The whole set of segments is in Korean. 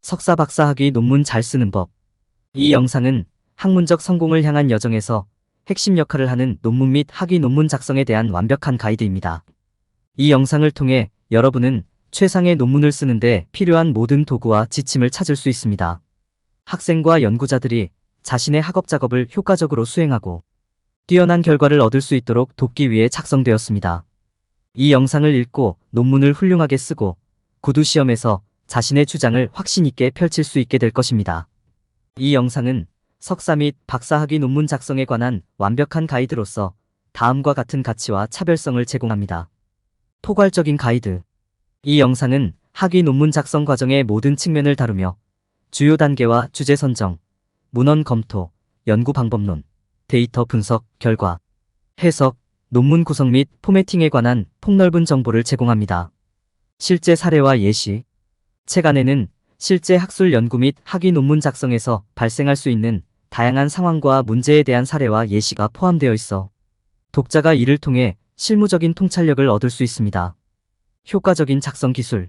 석사 박사 학위 논문 잘 쓰는 법. 이 영상은 학문적 성공을 향한 여정에서 핵심 역할을 하는 논문 및 학위 논문 작성에 대한 완벽한 가이드입니다. 이 영상을 통해 여러분은 최상의 논문을 쓰는데 필요한 모든 도구와 지침을 찾을 수 있습니다. 학생과 연구자들이 자신의 학업 작업을 효과적으로 수행하고 뛰어난 결과를 얻을 수 있도록 돕기 위해 작성되었습니다. 이 영상을 읽고 논문을 훌륭하게 쓰고 구두 시험에서 자신의 주장을 확신 있게 펼칠 수 있게 될 것입니다. 이 영상은 석사 및 박사 학위 논문 작성에 관한 완벽한 가이드로서 다음과 같은 가치와 차별성을 제공합니다. 포괄적인 가이드. 이 영상은 학위 논문 작성 과정의 모든 측면을 다루며 주요 단계와 주제 선정, 문헌 검토, 연구 방법론, 데이터 분석, 결과, 해석, 논문 구성 및 포매팅에 관한 폭넓은 정보를 제공합니다. 실제 사례와 예시. 책 안에는 실제 학술 연구 및 학위 논문 작성에서 발생할 수 있는 다양한 상황과 문제에 대한 사례와 예시가 포함되어 있어 독자가 이를 통해 실무적인 통찰력을 얻을 수 있습니다. 효과적인 작성 기술.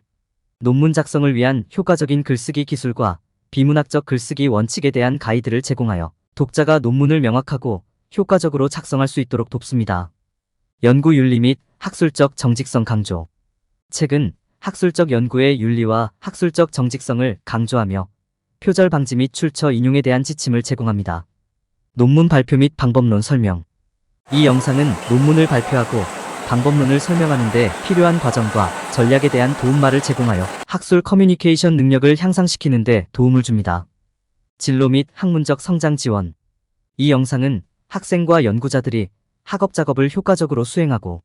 논문 작성을 위한 효과적인 글쓰기 기술과 비문학적 글쓰기 원칙에 대한 가이드를 제공하여 독자가 논문을 명확하고 효과적으로 작성할 수 있도록 돕습니다. 연구 윤리 및 학술적 정직성 강조. 책은 학술적 연구의 윤리와 학술적 정직성을 강조하며 표절 방지 및 출처 인용에 대한 지침을 제공합니다. 논문 발표 및 방법론 설명. 이 영상은 논문을 발표하고 방법론을 설명하는 데 필요한 과정과 전략에 대한 도움말을 제공하여 학술 커뮤니케이션 능력을 향상시키는 데 도움을 줍니다. 진로 및 학문적 성장 지원. 이 영상은 학생과 연구자들이 학업 작업을 효과적으로 수행하고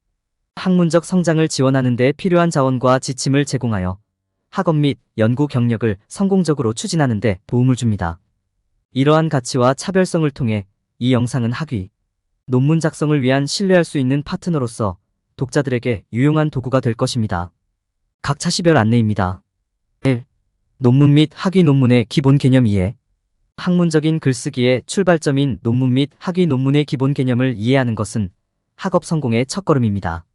학문적 성장을 지원하는 데 필요한 자원과 지침을 제공하여 학업 및 연구 경력을 성공적으로 추진하는 데 도움을 줍니다. 이러한 가치와 차별성을 통해 이 영상은 학위, 논문 작성을 위한 신뢰할 수 있는 파트너로서 독자들에게 유용한 도구가 될 것입니다. 각 차시별 안내입니다. 1. 논문 및 학위 논문의 기본 개념 이해. 학문적인 글쓰기의 출발점인 논문 및 학위 논문의 기본 개념을 이해하는 것은 학업 성공의 첫걸음입니다.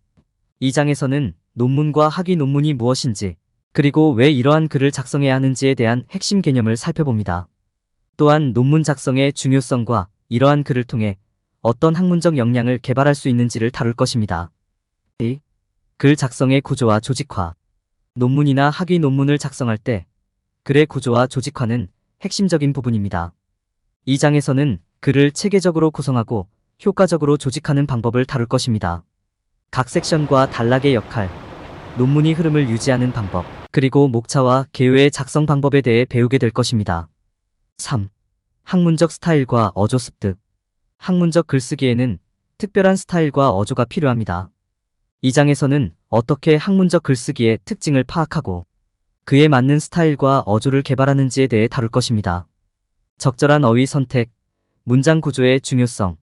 이 장에서는 논문과 학위 논문이 무엇인지, 그리고 왜 이러한 글을 작성해야 하는지에 대한 핵심 개념을 살펴봅니다. 또한 논문 작성의 중요성과 이러한 글을 통해 어떤 학문적 역량을 개발할 수 있는지를 다룰 것입니다. 2. 글 작성의 구조와 조직화. 논문이나 학위 논문을 작성할 때 글의 구조와 조직화는 핵심적인 부분입니다. 이 장에서는 글을 체계적으로 구성하고 효과적으로 조직하는 방법을 다룰 것입니다. 각 섹션과 단락의 역할, 논문이 흐름을 유지하는 방법, 그리고 목차와 개요의 작성 방법에 대해 배우게 될 것입니다. 3. 학문적 스타일과 어조 습득. 학문적 글쓰기에는 특별한 스타일과 어조가 필요합니다. 이 장에서는 어떻게 학문적 글쓰기의 특징을 파악하고 그에 맞는 스타일과 어조를 개발하는지에 대해 다룰 것입니다. 적절한 어휘 선택, 문장 구조의 중요성,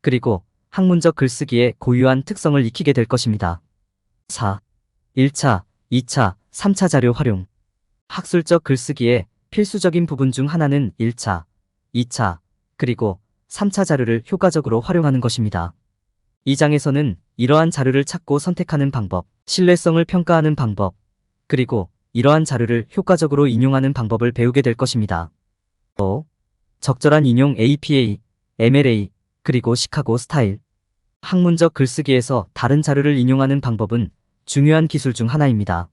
그리고 학문적 글쓰기의 고유한 특성을 익히게 될 것입니다. 4. 1차, 2차, 3차 자료 활용. 학술적 글쓰기의 필수적인 부분 중 하나는 1차, 2차, 그리고 3차 자료를 효과적으로 활용하는 것입니다. 이 장에서는 이러한 자료를 찾고 선택하는 방법, 신뢰성을 평가하는 방법, 그리고 이러한 자료를 효과적으로 인용하는 방법을 배우게 될 것입니다. 5. 적절한 인용 APA, MLA, 그리고 시카고 스타일. 학문적 글쓰기에서 다른 자료를 인용하는 방법은 중요한 기술 중 하나입니다.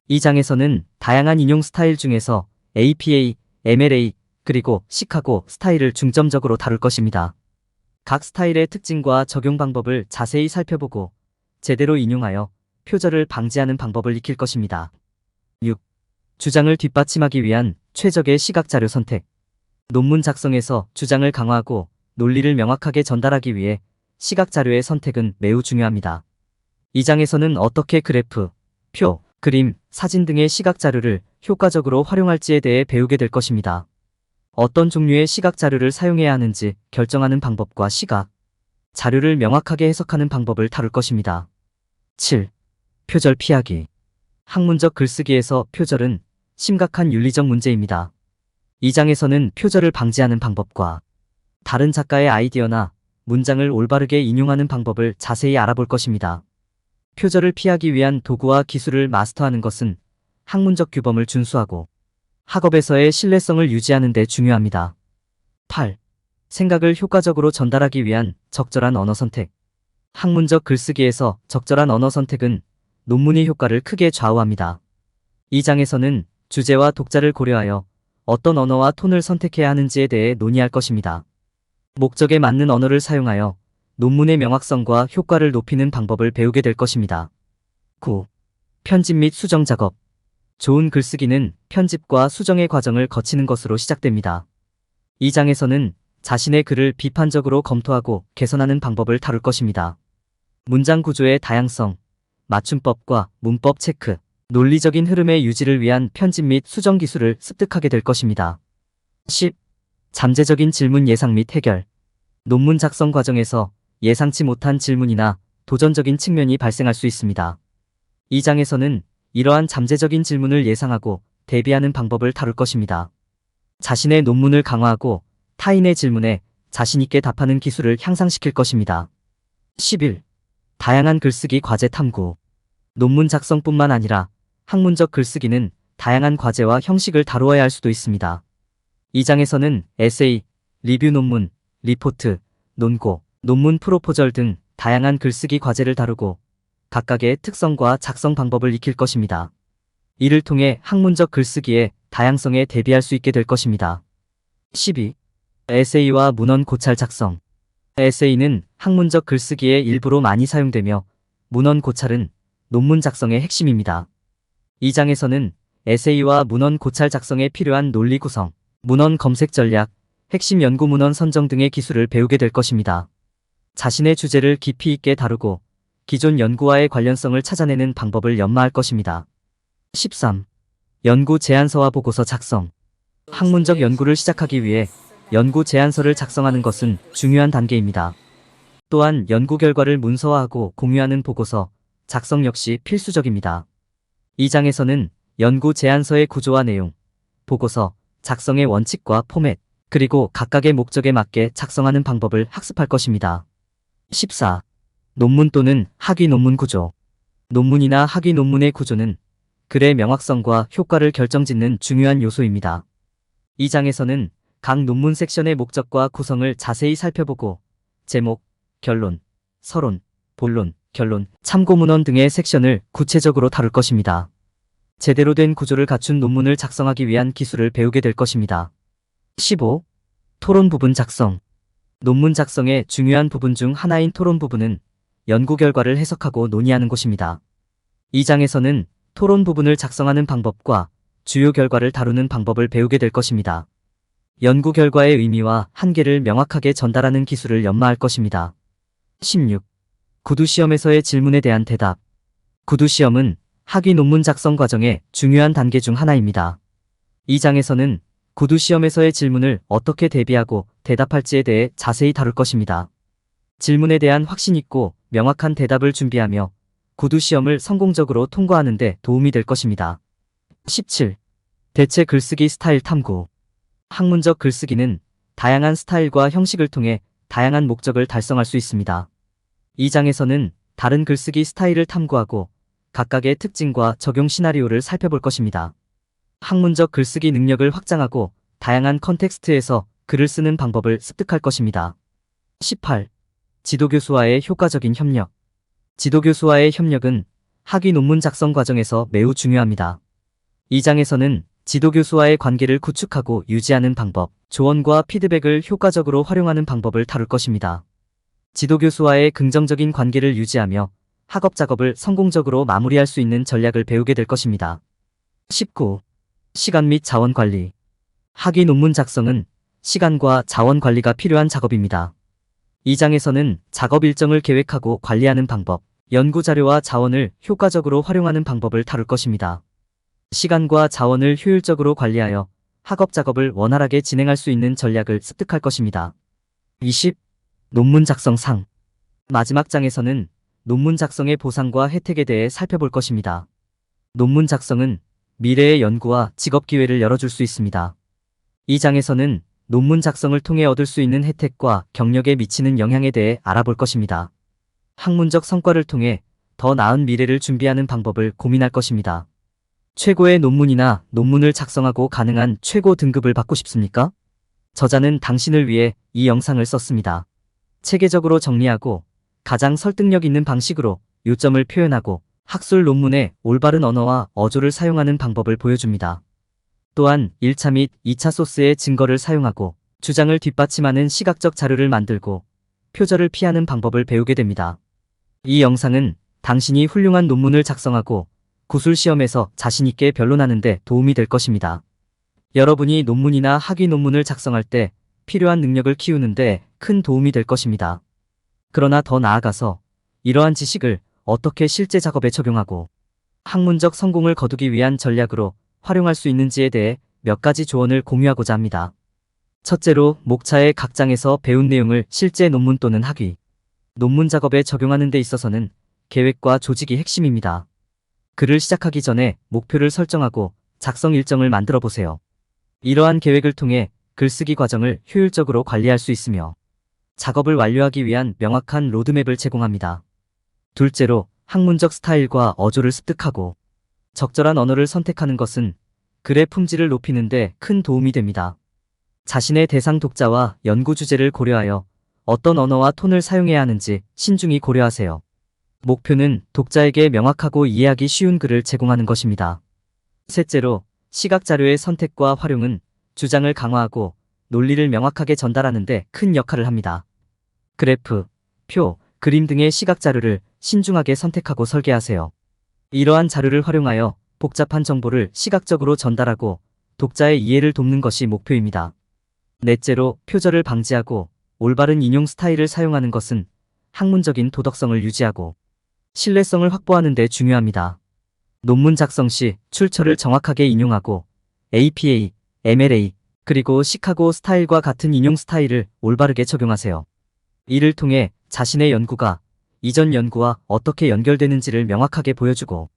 이 장에서는 다양한 인용 스타일 중에서 APA, MLA, 그리고 시카고 스타일을 중점적으로 다룰 것입니다. 각 스타일의 특징과 적용 방법을 자세히 살펴보고 제대로 인용하여 표절을 방지하는 방법을 익힐 것입니다. 6. 주장을 뒷받침하기 위한 최적의 시각 자료 선택. 논문 작성에서 주장을 강화하고 논리를 명확하게 전달하기 위해 시각 자료의 선택은 매우 중요합니다. 이 장에서는 어떻게 그래프, 표, 그림, 사진 등의 시각 자료를 효과적으로 활용할지에 대해 배우게 될 것입니다. 어떤 종류의 시각 자료를 사용해야 하는지 결정하는 방법과 시각, 자료를 명확하게 해석하는 방법을 다룰 것입니다. 7. 표절 피하기. 학문적 글쓰기에서 표절은 심각한 윤리적 문제입니다. 이 장에서는 표절을 방지하는 방법과 다른 작가의 아이디어나 문장을 올바르게 인용하는 방법을 자세히 알아볼 것입니다. 표절을 피하기 위한 도구와 기술을 마스터하는 것은 학문적 규범을 준수하고 학업에서의 신뢰성을 유지하는 데 중요합니다. 8. 생각을 효과적으로 전달하기 위한 적절한 언어 선택. 학문적 글쓰기에서 적절한 언어 선택은 논문의 효과를 크게 좌우합니다. 이 장에서는 주제와 독자를 고려하여 어떤 언어와 톤을 선택해야 하는지에 대해 논의할 것입니다. 목적에 맞는 언어를 사용하여 논문의 명확성과 효과를 높이는 방법을 배우게 될 것입니다. 9. 편집 및 수정 작업. 좋은 글쓰기는 편집과 수정의 과정을 거치는 것으로 시작됩니다. 이 장에서는 자신의 글을 비판적으로 검토하고 개선하는 방법을 다룰 것입니다. 문장 구조의 다양성, 맞춤법과 문법 체크, 논리적인 흐름의 유지를 위한 편집 및 수정 기술을 습득하게 될 것입니다. 10. 잠재적인 질문 예상 및 해결. 논문 작성 과정에서 예상치 못한 질문이나 도전적인 측면이 발생할 수 있습니다. 이 장에서는 이러한 잠재적인 질문을 예상하고 대비하는 방법을 다룰 것입니다. 자신의 논문을 강화하고 타인의 질문에 자신있게 답하는 기술을 향상시킬 것입니다. 11. 다양한 글쓰기 과제 탐구. 논문 작성뿐만 아니라 학문적 글쓰기는 다양한 과제와 형식을 다루어야 할 수도 있습니다. 이 장에서는 에세이, 리뷰 논문, 리포트, 논고, 논문 프로포절 등 다양한 글쓰기 과제를 다루고 각각의 특성과 작성 방법을 익힐 것입니다. 이를 통해 학문적 글쓰기의 다양성에 대비할 수 있게 될 것입니다. 12. 에세이와 문헌 고찰 작성. 에세이는 학문적 글쓰기의 일부로 많이 사용되며 문헌 고찰은 논문 작성의 핵심입니다. 이 장에서는 에세이와 문헌 고찰 작성에 필요한 논리 구성, 문헌 검색 전략, 핵심 연구 문헌 선정 등의 기술을 배우게 될 것입니다. 자신의 주제를 깊이 있게 다루고 기존 연구와의 관련성을 찾아내는 방법을 연마할 것입니다. 13. 연구 제안서와 보고서 작성. 학문적 연구를 시작하기 위해 연구 제안서를 작성하는 것은 중요한 단계입니다. 또한 연구 결과를 문서화하고 공유하는 보고서 작성 역시 필수적입니다. 이 장에서는 연구 제안서의 구조와 내용, 보고서 작성의 원칙과 포맷, 그리고 각각의 목적에 맞게 작성하는 방법을 학습할 것입니다. 14. 논문 또는 학위 논문 구조. 논문이나 학위 논문의 구조는 글의 명확성과 효과를 결정짓는 중요한 요소입니다. 이 장에서는 각 논문 섹션의 목적과 구성을 자세히 살펴보고 제목, 결론, 서론, 본론, 결론, 참고문헌 등의 섹션을 구체적으로 다룰 것입니다. 제대로 된 구조를 갖춘 논문을 작성하기 위한 기술을 배우게 될 것입니다. 15. 토론 부분 작성. 논문 작성의 중요한 부분 중 하나인 토론 부분은 연구 결과를 해석하고 논의하는 곳입니다. 이 장에서는 토론 부분을 작성하는 방법과 주요 결과를 다루는 방법을 배우게 될 것입니다. 연구 결과의 의미와 한계를 명확하게 전달하는 기술을 연마할 것입니다. 16. 구두시험에서의 질문에 대한 대답. 구두시험은 학위 논문 작성 과정의 중요한 단계 중 하나입니다. 이 장에서는 구두시험에서의 질문을 어떻게 대비하고 대답할지에 대해 자세히 다룰 것입니다. 질문에 대한 확신 있고 명확한 대답을 준비하며 구두시험을 성공적으로 통과하는 데 도움이 될 것입니다. 17. 대체 글쓰기 스타일 탐구. 학문적 글쓰기는 다양한 스타일과 형식을 통해 다양한 목적을 달성할 수 있습니다. 이 장에서는 다른 글쓰기 스타일을 탐구하고 각각의 특징과 적용 시나리오를 살펴볼 것입니다. 학문적 글쓰기 능력을 확장하고 다양한 컨텍스트에서 글을 쓰는 방법을 습득할 것입니다. 18. 지도교수와의 효과적인 협력. 지도교수와의 협력은 학위 논문 작성 과정에서 매우 중요합니다. 이 장에서는 지도교수와의 관계를 구축하고 유지하는 방법, 조언과 피드백을 효과적으로 활용하는 방법을 다룰 것입니다. 지도교수와의 긍정적인 관계를 유지하며 학업 작업을 성공적으로 마무리할 수 있는 전략을 배우게 될 것입니다. 19. 시간 및 자원 관리. 학위 논문 작성은 시간과 자원 관리가 필요한 작업입니다. 이 장에서는 작업 일정을 계획하고 관리하는 방법, 연구 자료와 자원을 효과적으로 활용하는 방법을 다룰 것입니다. 시간과 자원을 효율적으로 관리하여 학업 작업을 원활하게 진행할 수 있는 전략을 습득할 것입니다. 20. 논문 작성상. 마지막 장에서는 논문 작성의 보상과 혜택에 대해 살펴볼 것입니다. 논문 작성은 미래의 연구와 직업 기회를 열어줄 수 있습니다. 이 장에서는 논문 작성을 통해 얻을 수 있는 혜택과 경력에 미치는 영향에 대해 알아볼 것입니다. 학문적 성과를 통해 더 나은 미래를 준비하는 방법을 고민할 것입니다. 최고의 논문이나 논문을 작성하고 가능한 최고 등급을 받고 싶습니까? 저자는 당신을 위해 이 영상을 썼습니다. 체계적으로 정리하고 가장 설득력 있는 방식으로 요점을 표현하고 학술 논문에 올바른 언어와 어조를 사용하는 방법을 보여줍니다. 또한 1차 및 2차 소스의 증거를 사용하고 주장을 뒷받침하는 시각적 자료를 만들고 표절을 피하는 방법을 배우게 됩니다. 이 영상은 당신이 훌륭한 논문을 작성하고 구술 시험에서 자신있게 변론하는 데 도움이 될 것입니다. 여러분이 논문이나 학위 논문을 작성할 때 필요한 능력을 키우는데 큰 도움이 될 것입니다. 그러나 더 나아가서 이러한 지식을 어떻게 실제 작업에 적용하고 학문적 성공을 거두기 위한 전략으로 활용할 수 있는지에 대해 몇 가지 조언을 공유하고자 합니다. 첫째로, 목차의 각 장에서 배운 내용을 실제 논문 또는 학위, 논문 작업에 적용하는 데 있어서는 계획과 조직이 핵심입니다. 글을 시작하기 전에 목표를 설정하고 작성 일정을 만들어 보세요. 이러한 계획을 통해 글쓰기 과정을 효율적으로 관리할 수 있으며 작업을 완료하기 위한 명확한 로드맵을 제공합니다. 둘째로, 학문적 스타일과 어조를 습득하고 적절한 언어를 선택하는 것은 글의 품질을 높이는 데 큰 도움이 됩니다. 자신의 대상 독자와 연구 주제를 고려하여 어떤 언어와 톤을 사용해야 하는지 신중히 고려하세요. 목표는 독자에게 명확하고 이해하기 쉬운 글을 제공하는 것입니다. 셋째로, 시각 자료의 선택과 활용은 주장을 강화하고 논리를 명확하게 전달하는 데 큰 역할을 합니다. 그래프, 표, 그림 등의 시각 자료를 신중하게 선택하고 설계하세요. 이러한 자료를 활용하여 복잡한 정보를 시각적으로 전달하고 독자의 이해를 돕는 것이 목표입니다. 넷째로, 표절을 방지하고 올바른 인용 스타일을 사용하는 것은 학문적인 도덕성을 유지하고 신뢰성을 확보하는 데 중요합니다. 논문 작성 시 출처를 정확하게 인용하고 APA, MLA, 그리고 시카고 스타일과 같은 인용 스타일을 올바르게 적용하세요. 이를 통해 자신의 연구가 이전 연구와 어떻게 연결되는지를 명확하게 보여주고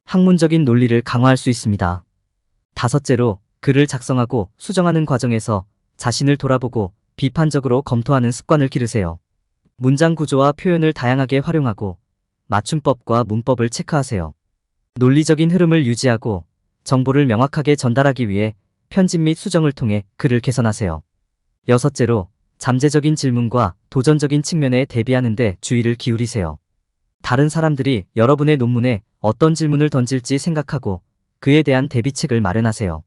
학문적인 논리를 강화할 수 있습니다. 다섯째로, 글을 작성하고 수정하는 과정에서 자신을 돌아보고 비판적으로 검토하는 습관을 기르세요. 문장 구조와 표현을 다양하게 활용하고 맞춤법과 문법을 체크하세요. 논리적인 흐름을 유지하고 정보를 명확하게 전달하기 위해 편집 및 수정을 통해 글을 개선하세요. 여섯째로, 잠재적인 질문과 도전적인 측면에 대비하는 데 주의를 기울이세요. 다른 사람들이 여러분의 논문에 어떤 질문을 던질지 생각하고 그에 대한 대비책을 마련하세요.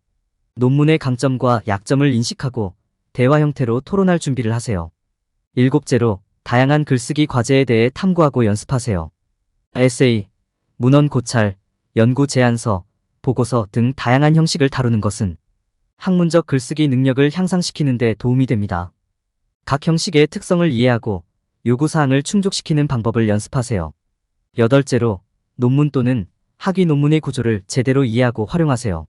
논문의 강점과 약점을 인식하고 대화 형태로 토론할 준비를 하세요. 일곱째로, 다양한 글쓰기 과제에 대해 탐구하고 연습하세요. 에세이, 문헌 고찰, 연구 제안서, 보고서 등 다양한 형식을 다루는 것은 학문적 글쓰기 능력을 향상시키는 데 도움이 됩니다. 각 형식의 특성을 이해하고 요구사항을 충족시키는 방법을 연습하세요. 여덟째로, 논문 또는 학위 논문의 구조를 제대로 이해하고 활용하세요.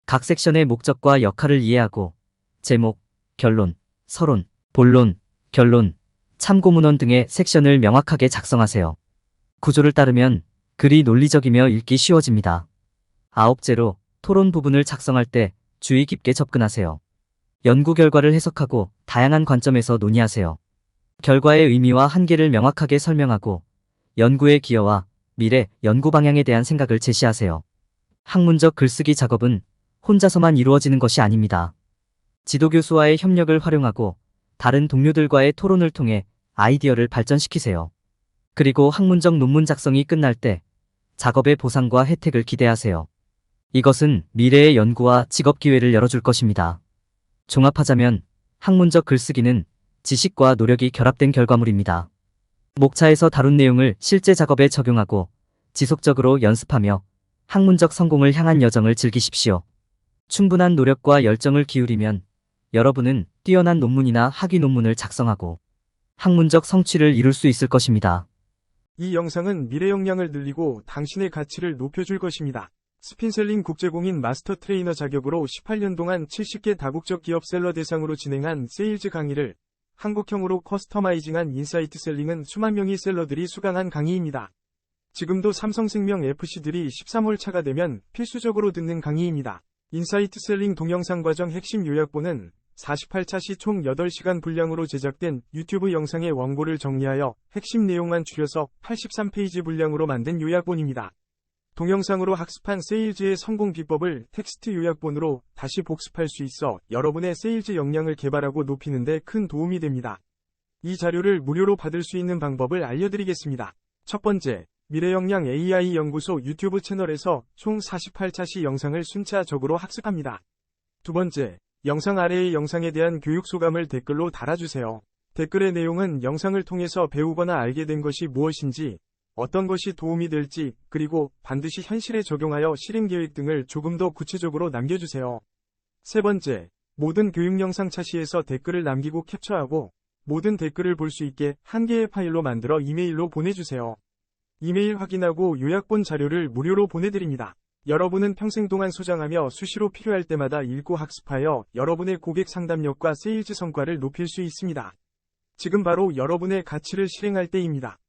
각 섹션의 목적과 역할을 이해하고 제목, 결론, 서론, 본론, 결론, 참고문헌 등의 섹션을 명확하게 작성하세요. 구조를 따르면 글이 논리적이며 읽기 쉬워집니다. 아홉째로, 토론 부분을 작성할 때 주의 깊게 접근하세요. 연구 결과를 해석하고 다양한 관점에서 논의하세요. 결과의 의미와 한계를 명확하게 설명하고 연구의 기여와 미래, 연구 방향에 대한 생각을 제시하세요. 학문적 글쓰기 작업은 혼자서만 이루어지는 것이 아닙니다. 지도교수와의 협력을 활용하고 다른 동료들과의 토론을 통해 아이디어를 발전시키세요. 그리고 학문적 논문 작성이 끝날 때 작업의 보상과 혜택을 기대하세요. 이것은 미래의 연구와 직업 기회를 열어줄 것입니다. 종합하자면 학문적 글쓰기는 지식과 노력이 결합된 결과물입니다. 목차에서 다룬 내용을 실제 작업에 적용하고 지속적으로 연습하며 학문적 성공을 향한 여정을 즐기십시오. 충분한 노력과 열정을 기울이면 여러분은 뛰어난 논문이나 학위 논문을 작성하고 학문적 성취를 이룰 수 있을 것입니다. 이 영상은 미래 역량을 늘리고 당신의 가치를 높여줄 것입니다. 스핀셀링 국제공인 마스터 트레이너 자격으로 18년 동안 70개 다국적 기업 셀러 대상으로 진행한 세일즈 강의를 한국형으로 커스터마이징한 인사이트 셀링은 수만 명의 셀러들이 수강한 강의입니다. 지금도 삼성생명 FC들이 13월 차가 되면 필수적으로 듣는 강의입니다. 인사이트 셀링 동영상 과정 핵심 요약본은 48차 시 총 8시간 분량으로 제작된 유튜브 영상의 원고를 정리하여 핵심 내용만 줄여서 83페이지 분량으로 만든 요약본입니다. 동영상으로 학습한 세일즈의 성공 비법을 텍스트 요약본으로 다시 복습할 수 있어 여러분의 세일즈 역량을 개발하고 높이는 데 큰 도움이 됩니다. 이 자료를 무료로 받을 수 있는 방법을 알려드리겠습니다. 첫 번째, 미래역량 AI 연구소 유튜브 채널에서 총 48차시 영상을 순차적으로 학습합니다. 두 번째, 영상 아래의 영상에 대한 교육 소감을 댓글로 달아주세요. 댓글의 내용은 영상을 통해서 배우거나 알게 된 것이 무엇인지, 어떤 것이 도움이 될지, 그리고 반드시 현실에 적용하여 실행 계획 등을 조금 더 구체적으로 남겨주세요. 세 번째, 모든 교육 영상 차시에서 댓글을 남기고 캡처하고 모든 댓글을 볼 수 있게 한 개의 파일로 만들어 이메일로 보내주세요. 이메일 확인하고 요약본 자료를 무료로 보내드립니다. 여러분은 평생 동안 소장하며 수시로 필요할 때마다 읽고 학습하여 여러분의 고객 상담력과 세일즈 성과를 높일 수 있습니다. 지금 바로 여러분의 가치를 실행할 때입니다.